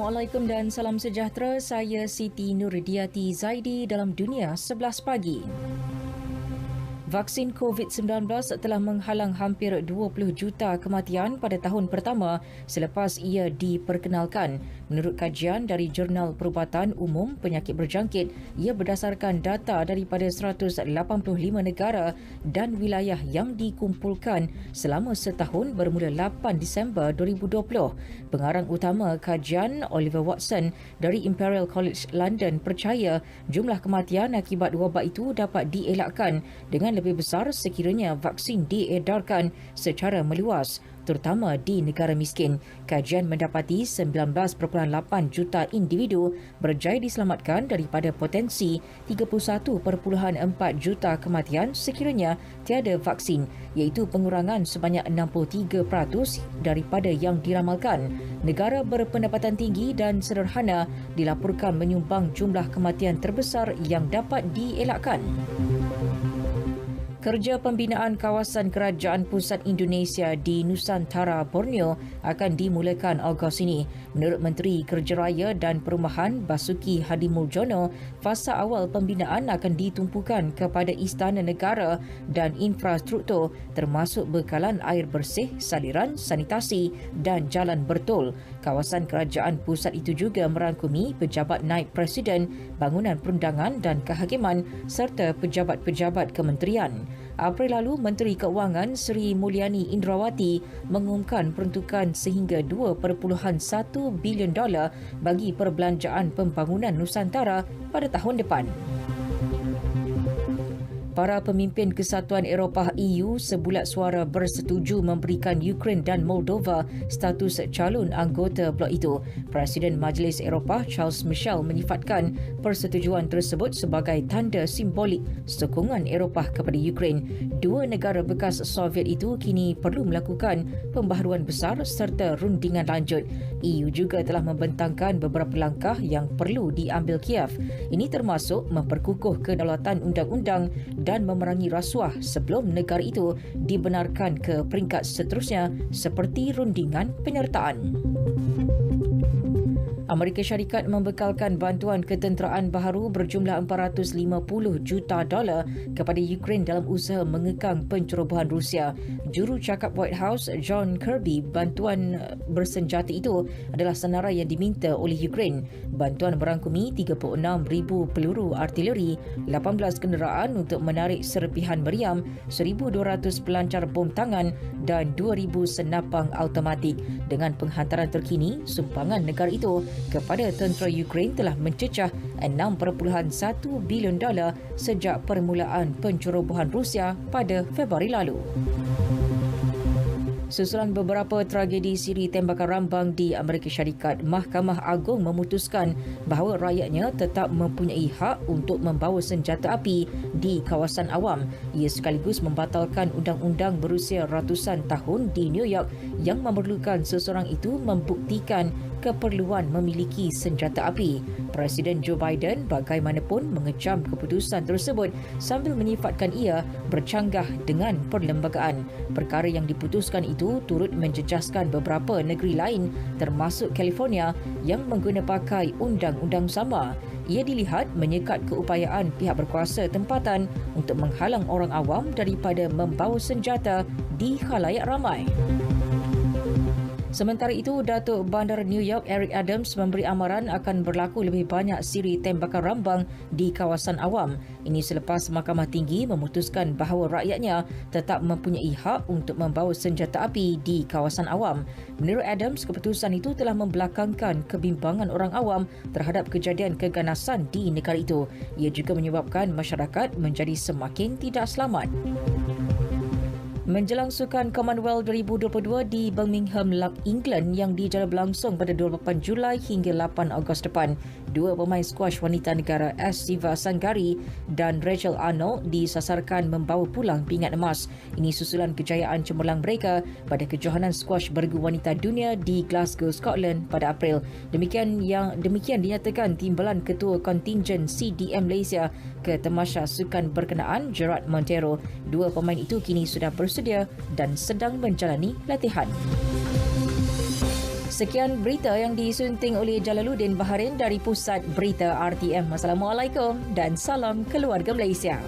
Assalamualaikum dan salam sejahtera. Saya Siti Nurdiati Zaidi dalam Dunia 11 Pagi. Vaksin COVID-19 telah menghalang hampir 20 juta kematian pada tahun pertama selepas ia diperkenalkan. Menurut kajian dari Jurnal Perubatan Umum Penyakit Berjangkit, ia berdasarkan data daripada 185 negara dan wilayah yang dikumpulkan selama setahun bermula 8 Disember 2020. Pengarang utama kajian Oliver Watson dari Imperial College London percaya jumlah kematian akibat wabak itu dapat dielakkan dengan lebih besar sekiranya vaksin diedarkan secara meluas, terutama di negara miskin. Kajian mendapati 19.8 juta individu berjaya diselamatkan daripada potensi 31.4 juta kematian sekiranya tiada vaksin, iaitu pengurangan sebanyak 63% daripada yang diramalkan. Negara berpendapatan tinggi dan sederhana dilaporkan menyumbang jumlah kematian terbesar yang dapat dielakkan. Kerja pembinaan kawasan kerajaan pusat Indonesia di Nusantara Borneo akan dimulakan Ogos ini. Menurut Menteri Kerja Raya dan Perumahan Basuki Hadimuljono, fasa awal pembinaan akan ditumpukan kepada istana negara dan infrastruktur termasuk bekalan air bersih, saliran, sanitasi dan jalan bertol. Kawasan kerajaan pusat itu juga merangkumi pejabat naib presiden, bangunan perundangan dan kehakiman serta pejabat-pejabat kementerian. April lalu, Menteri Keuangan Sri Mulyani Indrawati mengumumkan peruntukan sehingga $2.1 bilion bagi perbelanjaan pembangunan Nusantara pada tahun depan. Para pemimpin Kesatuan Eropah EU sebulat suara bersetuju memberikan Ukraine dan Moldova status calon anggota blok itu. Presiden Majlis Eropah Charles Michel menyifatkan persetujuan tersebut sebagai tanda simbolik sokongan Eropah kepada Ukraine. Dua negara bekas Soviet itu kini perlu melakukan pembaharuan besar serta rundingan lanjut. EU juga telah membentangkan beberapa langkah yang perlu diambil Kiev. Ini termasuk memperkukuh kedaulatan undang-undang dan memerangi rasuah sebelum negara itu dibenarkan ke peringkat seterusnya seperti rundingan penyertaan. Amerika Syarikat membekalkan bantuan ketenteraan baharu berjumlah $450 juta kepada Ukraine dalam usaha mengekang pencerobohan Rusia. Jurucakap White House John Kirby, bantuan bersenjata itu adalah senarai yang diminta oleh Ukraine. Bantuan merangkumi 36,000 peluru artileri, 18 kenderaan untuk menarik serpihan meriam, 1,200 pelancar bom tangan dan 2,000 senapang automatik. Dengan penghantaran terkini, sumbangan negara itu kepada tentera Ukraine telah mencecah $6.1 bilion sejak permulaan pencerobohan Rusia pada Februari lalu. Susulan beberapa tragedi siri tembakan rambang di Amerika Syarikat, Mahkamah Agung memutuskan bahawa rakyatnya tetap mempunyai hak untuk membawa senjata api di kawasan awam. Ia sekaligus membatalkan undang-undang berusia ratusan tahun di New York yang memerlukan seseorang itu membuktikan keperluan memiliki senjata api. Presiden Joe Biden bagaimanapun mengecam keputusan tersebut sambil menyifatkan ia bercanggah dengan perlembagaan. Perkara yang diputuskan itu turut menjejaskan beberapa negeri lain termasuk California yang mengguna pakai undang-undang sama. Ia dilihat menyekat keupayaan pihak berkuasa tempatan untuk menghalang orang awam daripada membawa senjata di khalayak ramai. Sementara itu, Datuk Bandar New York Eric Adams memberi amaran akan berlaku lebih banyak siri tembakan rambang di kawasan awam. Ini selepas Mahkamah Tinggi memutuskan bahawa rakyatnya tetap mempunyai hak untuk membawa senjata api di kawasan awam. Menurut Adams, keputusan itu telah membelakangkan kebimbangan orang awam terhadap kejadian keganasan di negara itu. Ia juga menyebabkan masyarakat menjadi semakin tidak selamat. Menjelang Sukan Commonwealth 2022 di Birmingham, England yang dijala berlangsung pada 28 Julai hingga 8 Ogos depan, dua pemain skuash wanita negara Siva Sanggari dan Rachel Arnold disasarkan membawa pulang pingat emas. Ini susulan kejayaan cemerlang mereka pada kejohanan skuash bergu wanita dunia di Glasgow, Scotland pada April. Demikian dinyatakan timbalan Ketua Kontingen CDM Malaysia ke tamasya sukan berkenaan, Gerard Montero. Dua pemain itu kini sudah bersedia dan sedang menjalani latihan. Sekian berita yang disunting oleh Jalaluddin Baharin dari Pusat Berita RTM. Assalamualaikum dan salam keluarga Malaysia.